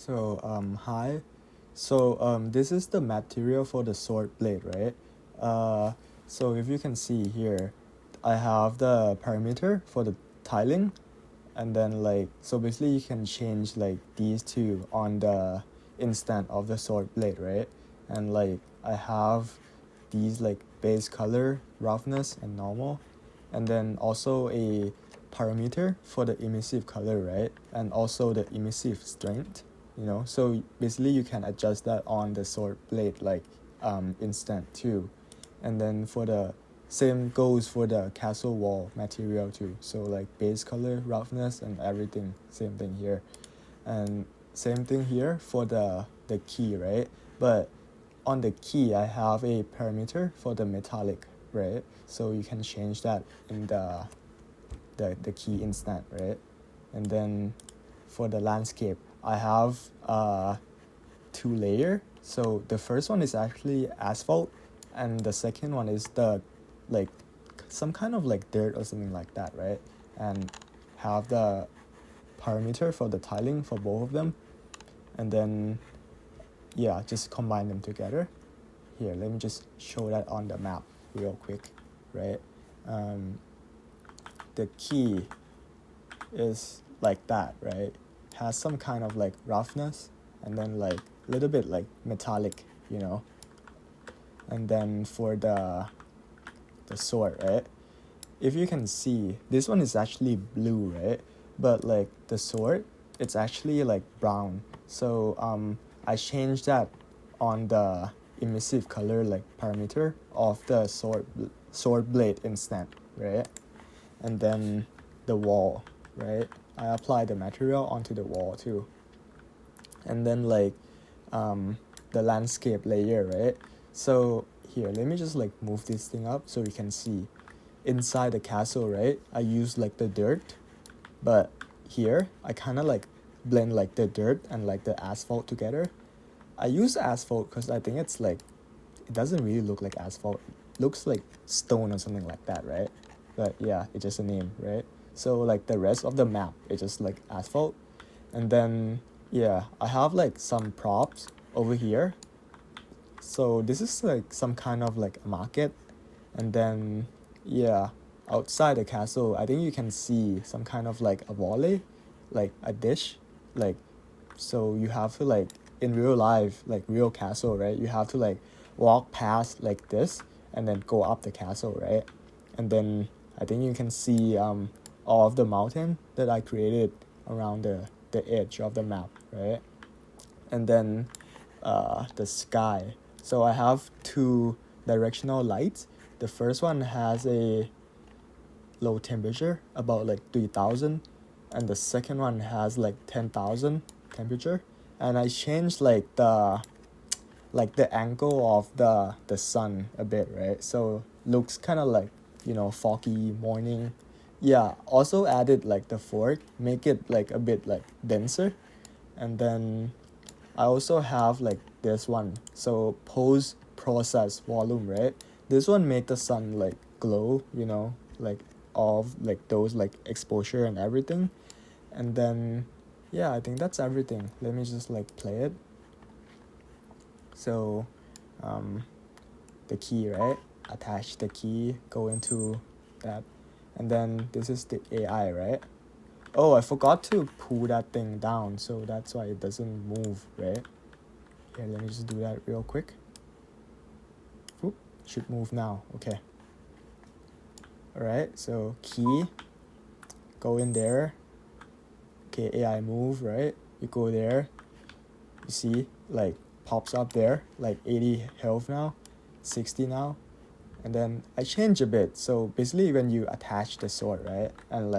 Hi. This is the material for the sword blade, right? So if you can see here, I have the parameter for the tiling, and then so basically you can change these two on the instant of the sword blade, right? And I have these base color, roughness, and normal, and then also a parameter for the emissive color, right? And also the emissive strength, so basically you can adjust that on the sword blade instant too. And then for the same goes for the castle wall material too, so base color, roughness, and everything, same thing here. And same thing here for the key, right? But on the key I have a parameter for the metallic, right? So you can change that in the key instant, right? And then for the landscape I have two layer. So the first one is actually asphalt, and the second one is the some kind of dirt or something like that, right? And have the parameter for the tiling for both of them, and then just combine them together. Here, let me just show that on the map real quick, right? The key is like that, right? Has some kind of roughness, and then little bit metallic, and then for the sword, right? If you can see, this one is actually blue, right? But the sword, it's actually brown. So I changed that on the emissive color parameter of the sword blade instant, right? And then the wall, right? I apply the material onto the wall too. And then the landscape layer, right? So here, let me just move this thing up so you can see. Inside the castle, right, I use the dirt, but here I kind of blend the dirt and the asphalt together. I use asphalt because I think it's it doesn't really look like asphalt. It looks like stone or something like that, right? But yeah, it's just a name, right? So the rest of the map, it's just asphalt. And then I have some props over here. So this is some kind of a market. And then outside the castle, I think you can see some kind of a volley, a dish, so you have to in real life, real castle, right? You have to walk past this and then go up the castle, right? And then I think you can see all of the mountain that I created around the edge of the map, right? And then the sky. So I have two directional lights. The first one has a low temperature, about 3,000, and the second one has 10,000 temperature. And I changed the angle of the sun a bit, right? So looks kind of foggy morning. Also added the fork, make it a bit denser. And then I also have this one, so post process volume, right? This one make the sun glow, of those exposure and everything. And then I think that's everything. Let me just play it. So the key, right? Attach the key, go into that, and then this is the AI, right? Oh, I forgot to pull that thing down, so that's why it doesn't move, right? Here, let me just do that real quick. Oop, should move now. Okay. Alright, so key, go in there. Okay, AI move, right? You go there, you see pops up there 80 health now, 60 now. And then I change a bit. So basically when you attach the sword, right, and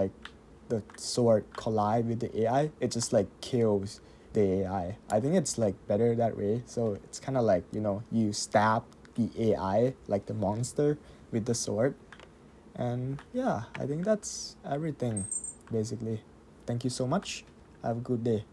the sword collide with the AI, it just kills the AI. I think it's better that way. So it's kind of you stab the AI, the monster, with the sword. And I think that's everything basically. Thank you so much. Have a good day.